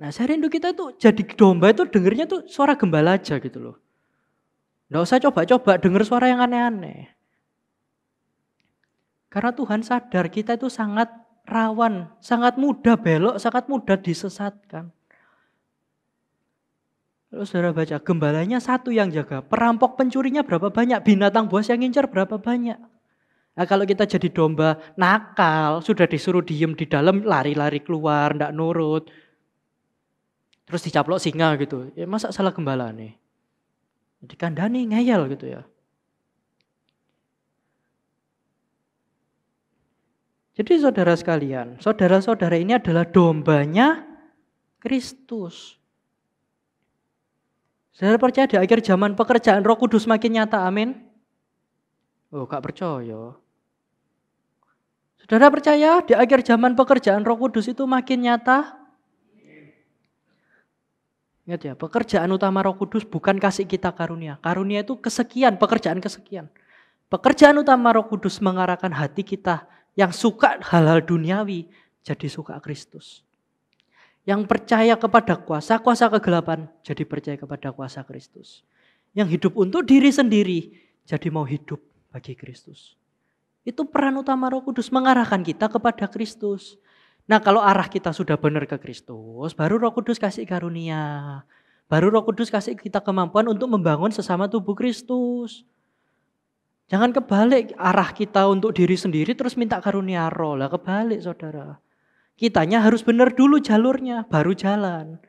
Nah saya rindu kita tuh jadi domba itu dengernya tuh suara gembala aja gitu loh. Tidak usah coba-coba denger suara yang aneh-aneh. Karena Tuhan sadar kita itu sangat rawan, sangat mudah belok, sangat mudah disesatkan. Kalau saudara baca, gembalanya satu yang jaga. Perampok pencurinya berapa banyak? Binatang buas yang ngincar berapa banyak? Nah kalau kita jadi domba nakal, sudah disuruh diem di dalam, lari-lari keluar, ndak nurut. Terus dicaplok singa gitu. Ya masa salah gembala nih? Dikandani, ngeyel gitu ya. Jadi saudara sekalian, saudara-saudara ini adalah dombanya Kristus. Saudara percaya di akhir zaman pekerjaan Roh Kudus makin nyata, amin? Oh, gak percaya. Saudara percaya di akhir zaman pekerjaan Roh Kudus itu makin nyata? Ingat ya, pekerjaan utama Roh Kudus bukan kasih kita karunia. Karunia itu kesekian, pekerjaan kesekian. Pekerjaan utama Roh Kudus mengarahkan hati kita yang suka hal-hal duniawi jadi suka Kristus. Yang percaya kepada kuasa kegelapan jadi percaya kepada kuasa Kristus. Yang hidup untuk diri sendiri jadi mau hidup bagi Kristus. Itu peran utama Roh Kudus mengarahkan kita kepada Kristus. Nah kalau arah kita sudah benar ke Kristus, baru Roh Kudus kasih karunia. Baru Roh Kudus kasih kita kemampuan untuk membangun sesama tubuh Kristus. Jangan kebalik arah kita untuk diri sendiri terus minta karunia roh. Lah kebalik saudara. Kitanya harus benar dulu jalurnya, baru jalan.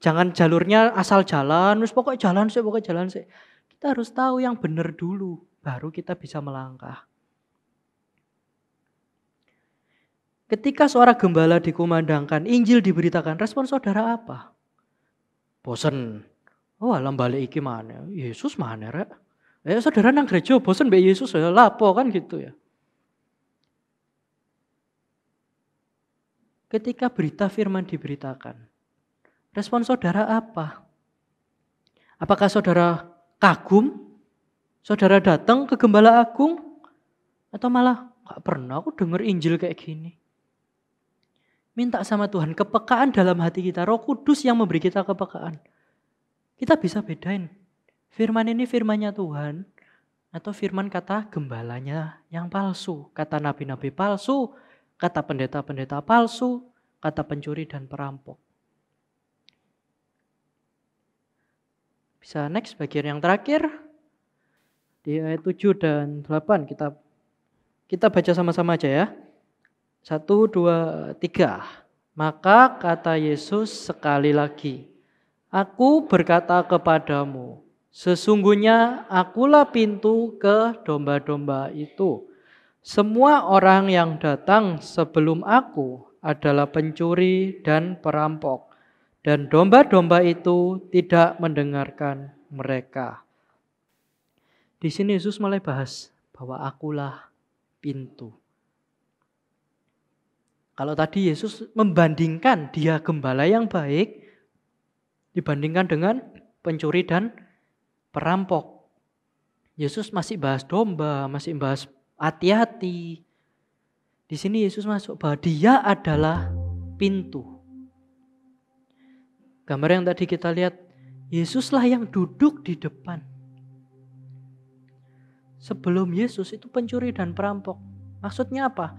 Jangan jalurnya asal jalan, terus pokoknya jalan sih. Kita harus tahu yang benar dulu, baru kita bisa melangkah. Ketika suara gembala dikumandangkan, Injil diberitakan, respon saudara apa? Bosen. Oh, alam balik iki mana? Yesus mana rek? Saudara nang gereja bosen mbek Yesus ya lapo kan gitu ya. Ketika berita firman diberitakan, respon saudara apa? Apakah saudara kagum? Saudara datang ke Gembala Agung? Atau malah gak pernah aku denger Injil kayak gini? Minta sama Tuhan kepekaan dalam hati kita. Roh Kudus yang memberi kita kepekaan. Kita bisa bedain. Firman ini firmannya Tuhan. Atau firman kata gembalanya yang palsu. Kata nabi-nabi palsu. Kata pendeta-pendeta palsu. Kata pencuri dan perampok. Bisa next bagian yang terakhir. Di ayat 7 dan 8 kita baca sama-sama aja ya. 1, 2, 3. Maka kata Yesus sekali lagi, aku berkata kepadamu, sesungguhnya akulah pintu ke domba-domba itu. Semua orang yang datang sebelum aku adalah pencuri dan perampok. Dan domba-domba itu tidak mendengarkan mereka. Di sini Yesus mulai bahas bahwa akulah pintu. Kalau tadi Yesus membandingkan dia gembala yang baik dibandingkan dengan pencuri dan perampok. Yesus masih bahas domba, masih bahas hati-hati. Di sini Yesus masuk bahwa dia adalah pintu. Gambar yang tadi kita lihat, Yesuslah yang duduk di depan. Sebelum Yesus itu pencuri dan perampok. Maksudnya apa?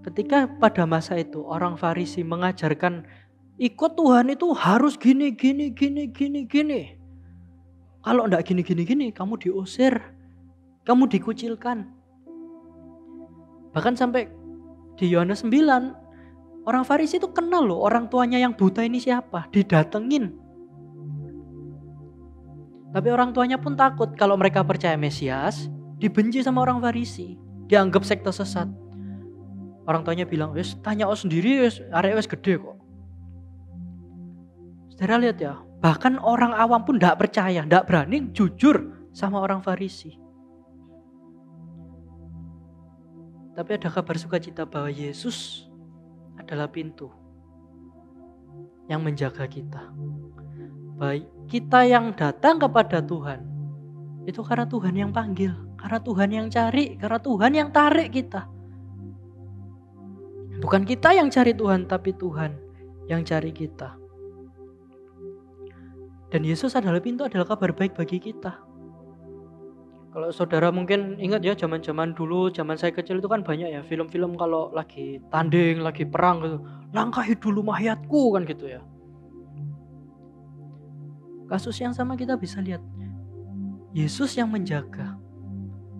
Ketika pada masa itu orang Farisi mengajarkan ikut Tuhan itu harus gini. Kalau enggak gini, kamu diusir, kamu dikucilkan. Bahkan sampai di Yohanes 9, orang Farisi itu kenal loh orang tuanya yang buta ini siapa, didatengin. Tapi orang tuanya pun takut kalau mereka percaya Mesias, dibenci sama orang Farisi, dianggap sekte sesat. Orang tuanya bilang, wes tanya sendiri, arek wes gede kok. Saudara lihat ya, bahkan orang awam pun tidak percaya, tidak berani jujur sama orang Farisi. Tapi ada kabar sukacita bahwa Yesus adalah pintu yang menjaga kita. Baik kita yang datang kepada Tuhan, itu karena Tuhan yang panggil, karena Tuhan yang cari, karena Tuhan yang tarik kita. Bukan kita yang cari Tuhan, tapi Tuhan yang cari kita. Dan Yesus adalah pintu, adalah kabar baik bagi kita. Kalau saudara mungkin ingat ya, zaman-zaman dulu, zaman saya kecil itu kan banyak ya film-film kalau lagi tanding, lagi perang gitu. Langkahi dulu mayatku kan gitu ya. Kasus yang sama kita bisa lihat. Yesus yang menjaga.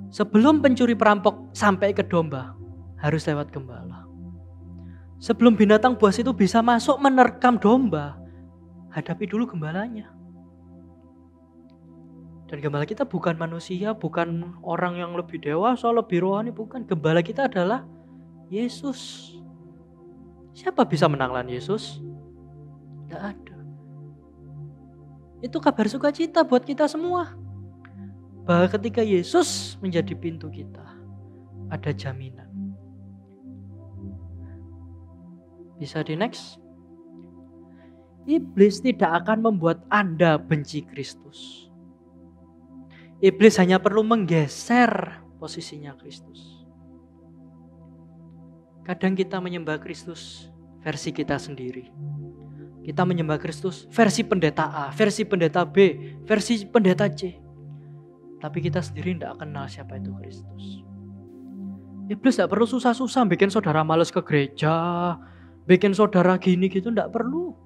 Sebelum pencuri perampok sampai ke domba, harus lewat gembala. Sebelum binatang buas itu bisa masuk menerkam domba, hadapi dulu gembalanya. Dan gembala kita bukan manusia, bukan orang yang lebih dewasa, lebih rohani, bukan. Gembala kita adalah Yesus. Siapa bisa menang lawan Yesus? Tidak ada. Itu kabar sukacita buat kita semua. Bahwa ketika Yesus menjadi pintu kita, ada jaminan. Bisa di next. Iblis tidak akan membuat Anda benci Kristus. Iblis hanya perlu menggeser posisinya Kristus. Kadang kita menyembah Kristus versi kita sendiri. Kita menyembah Kristus versi pendeta A, versi pendeta B, versi pendeta C. Tapi kita sendiri tidak kenal siapa itu Kristus. Iblis tidak perlu susah-susah bikin saudara males ke gereja, bikin saudara gini gitu, tidak perlu.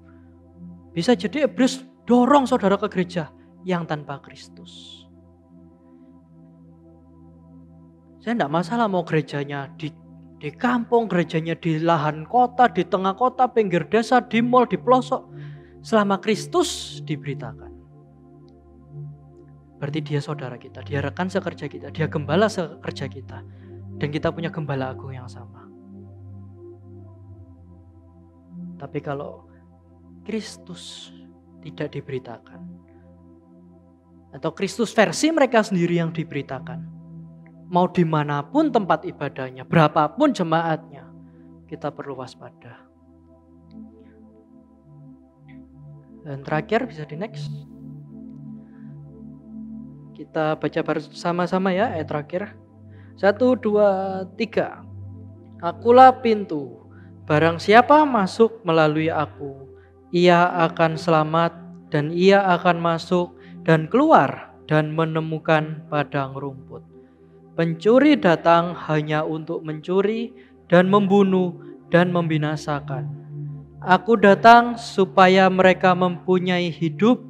Bisa jadi iblis dorong saudara ke gereja yang tanpa Kristus. Saya tidak masalah mau gerejanya di kampung, gerejanya di lahan kota, di tengah kota, pinggir desa, di mall, di pelosok. Selama Kristus diberitakan. Berarti dia saudara kita, dia rekan sekerja kita, dia gembala sekerja kita. Dan kita punya gembala agung yang sama. Tapi kalau Kristus tidak diberitakan, atau Kristus versi mereka sendiri yang diberitakan, mau dimanapun tempat ibadahnya, berapapun jemaatnya, kita perlu waspada. Dan terakhir, bisa di next. Kita baca bersama-sama ya ayat terakhir. 1, 2, 3. Akulah pintu. Barang siapa masuk melalui aku, ia akan selamat dan ia akan masuk dan keluar dan menemukan padang rumput. Pencuri datang hanya untuk mencuri dan membunuh dan membinasakan. Aku datang supaya mereka mempunyai hidup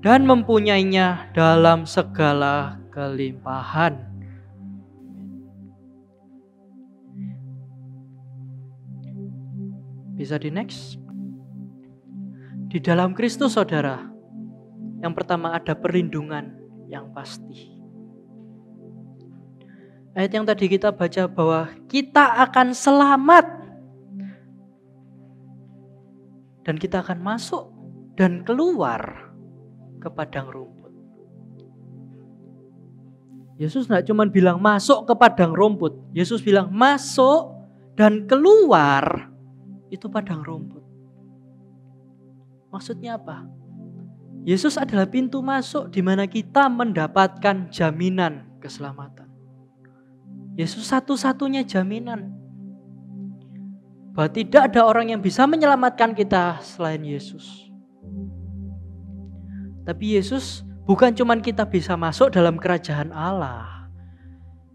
dan mempunyainya dalam segala kelimpahan. Bisa di next. Di dalam Kristus, saudara, yang pertama ada perlindungan yang pasti. Ayat yang tadi kita baca bahwa kita akan selamat dan kita akan masuk dan keluar ke padang rumput. Yesus tidak cuma bilang masuk ke padang rumput. Yesus bilang masuk dan keluar itu padang rumput. Maksudnya apa? Yesus adalah pintu masuk di mana kita mendapatkan jaminan keselamatan. Yesus satu-satunya jaminan bahwa tidak ada orang yang bisa menyelamatkan kita selain Yesus. Tapi Yesus bukan cuma kita bisa masuk dalam kerajaan Allah,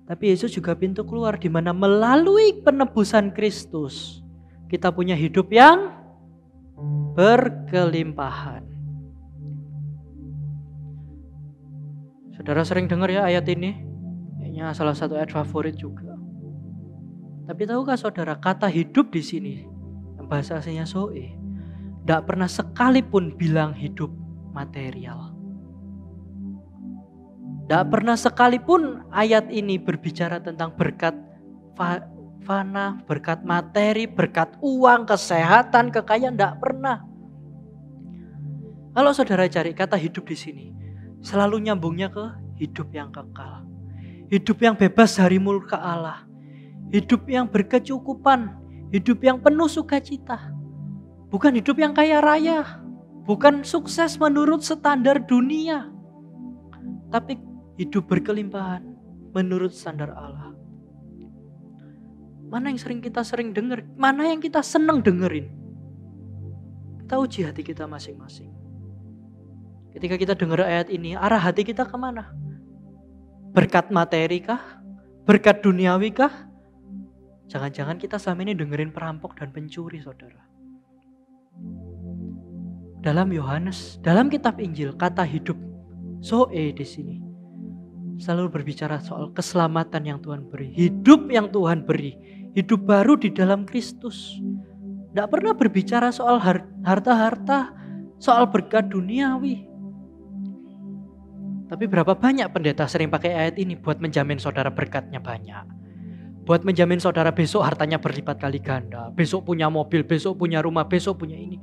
tapi Yesus juga pintu keluar di mana melalui penebusan Kristus kita punya hidup yang berkelimpahan. Saudara sering dengar ya ayat ini? Kayaknya salah satu ayat favorit juga. Tapi tahukah saudara, kata hidup di sini, bahasa aslinya zoe, tidak pernah sekalipun bilang hidup material. Tidak pernah sekalipun ayat ini berbicara tentang berkat fana, berkat materi, berkat uang, kesehatan, kekayaan, tidak pernah. Kalau saudara cari kata hidup di sini, selalu nyambungnya ke hidup yang kekal. Hidup yang bebas dari murka Allah. Hidup yang berkecukupan. Hidup yang penuh sukacita. Bukan hidup yang kaya raya. Bukan sukses menurut standar dunia. Tapi hidup berkelimpahan menurut standar Allah. Mana yang kita sering dengar? Mana yang kita senang dengerin? Kita uji hati kita masing-masing. Ketika kita dengar ayat ini, arah hati kita kemana? Berkat materi kah? Berkat duniawi kah? Jangan-jangan kita selama ini dengerin perampok dan pencuri, saudara. Dalam Yohanes, dalam kitab Injil, kata hidup zoe di sini selalu berbicara soal keselamatan yang Tuhan beri, hidup yang Tuhan beri, hidup baru di dalam Kristus. Tidak pernah berbicara soal harta-harta, soal berkat duniawi. Tapi berapa banyak pendeta sering pakai ayat ini buat menjamin saudara berkatnya banyak. Buat menjamin saudara besok hartanya berlipat kali ganda. Besok punya mobil, besok punya rumah, besok punya ini.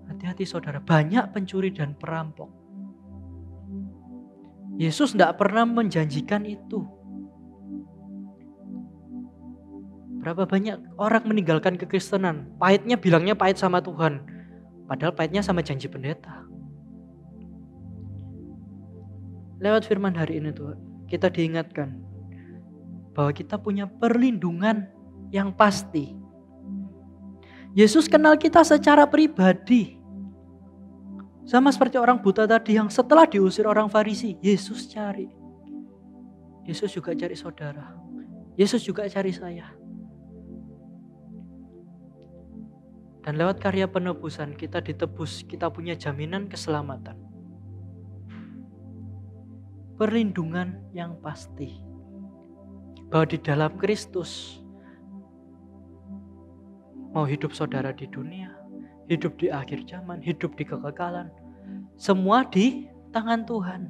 Hati-hati saudara, banyak pencuri dan perampok. Yesus tidak pernah menjanjikan itu. Berapa banyak orang meninggalkan kekristenan. Pahitnya bilangnya pahit sama Tuhan. Padahal pahitnya sama janji pendeta. Lewat firman hari ini Tuhan, kita diingatkan bahwa kita punya perlindungan yang pasti. Yesus kenal kita secara pribadi. Sama seperti orang buta tadi yang setelah diusir orang Farisi, Yesus cari. Yesus juga cari saudara. Yesus juga cari saya. Dan lewat karya penebusan kita ditebus, kita punya jaminan keselamatan. Perlindungan yang pasti. Bahwa di dalam Kristus, mau hidup saudara di dunia, hidup di akhir zaman, hidup di kekekalan, semua di tangan Tuhan.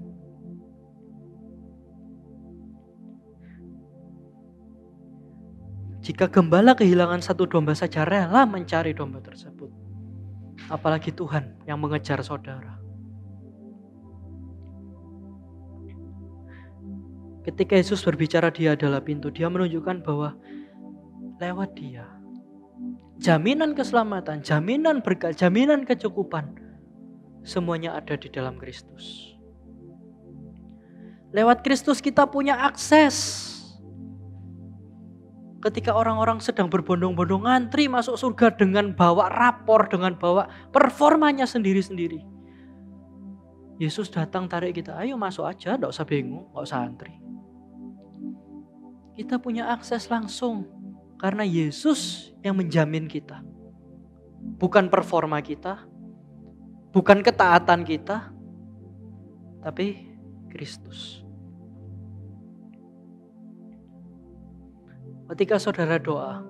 Jika gembala kehilangan satu domba saja rela mencari domba tersebut, apalagi Tuhan yang mengejar saudara. Ketika Yesus berbicara dia adalah pintu, dia menunjukkan bahwa lewat dia, jaminan keselamatan, jaminan berkat, jaminan kecukupan, semuanya ada di dalam Kristus. Lewat Kristus kita punya akses. Ketika orang-orang sedang berbondong-bondong ngantri masuk surga dengan bawa rapor, dengan bawa performanya sendiri-sendiri, Yesus datang tarik kita, ayo masuk aja, gak usah bingung, gak usah antri. Kita punya akses langsung karena Yesus yang menjamin kita. Bukan performa kita, bukan ketaatan kita, tapi Kristus. Ketika saudara doa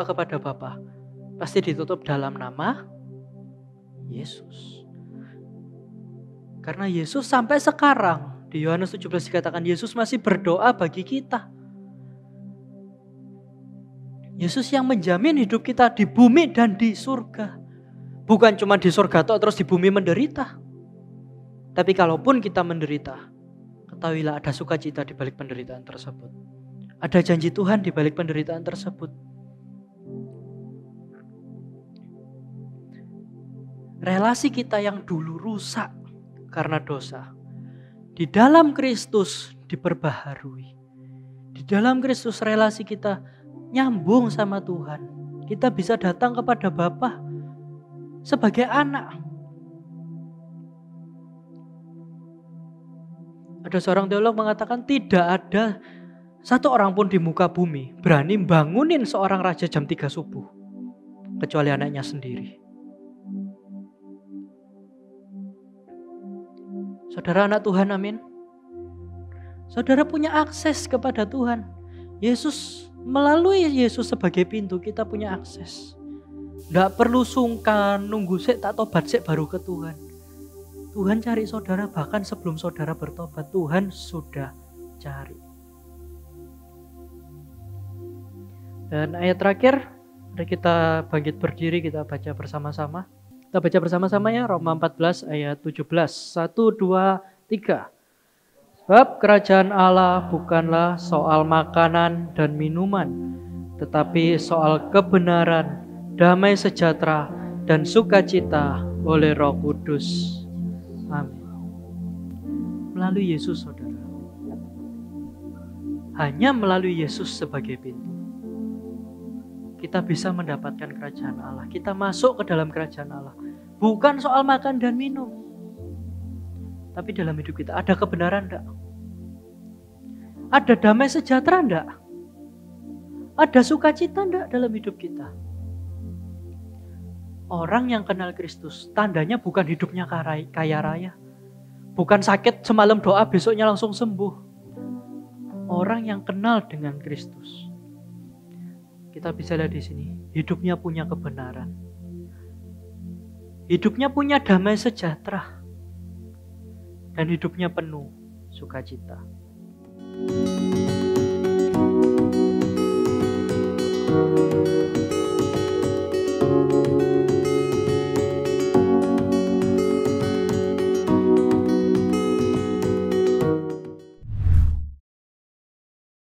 kepada Bapa, pasti ditutup dalam nama Yesus. Karena Yesus sampai sekarang, di Yohanes 17 dikatakan Yesus masih berdoa bagi kita. Yesus yang menjamin hidup kita di bumi dan di surga. Bukan cuma di surga terus di bumi menderita. Tapi kalaupun kita menderita, ketahuilah ada sukacita di balik penderitaan tersebut. Ada janji Tuhan di balik penderitaan tersebut. Relasi kita yang dulu rusak karena dosa, di dalam Kristus diperbaharui. Di dalam Kristus relasi kita nyambung sama Tuhan. Kita bisa datang kepada Bapa sebagai anak. Ada seorang teolog mengatakan tidak ada satu orang pun di muka bumi berani bangunin seorang raja jam 3 subuh. Kecuali anaknya sendiri. Saudara anak Tuhan, amin. Saudara punya akses kepada Tuhan. Melalui Yesus sebagai pintu kita punya akses. Tidak perlu sungkan, nunggu tak tobat baru ke Tuhan. Tuhan cari saudara bahkan sebelum saudara bertobat. Tuhan sudah cari. Dan ayat terakhir, mari kita bangkit berdiri, kita baca bersama-sama. Kita baca bersama-sama ya, Roma 14 ayat 17. 1, 2, 3. Sebab kerajaan Allah bukanlah soal makanan dan minuman, tetapi soal kebenaran, damai sejahtera, dan sukacita oleh Roh Kudus. Amin. Melalui Yesus, saudara. Hanya melalui Yesus sebagai pintu, kita bisa mendapatkan kerajaan Allah. Kita masuk ke dalam kerajaan Allah. Bukan soal makan dan minum. Tapi dalam hidup kita ada kebenaran enggak? Ada damai sejahtera enggak? Ada sukacita enggak dalam hidup kita? Orang yang kenal Kristus, tandanya bukan hidupnya kaya raya. Bukan sakit semalam doa besoknya langsung sembuh. Orang yang kenal dengan Kristus, kita bisa lihat di sini, hidupnya punya kebenaran. Hidupnya punya damai sejahtera. Dan hidupnya penuh sukacita.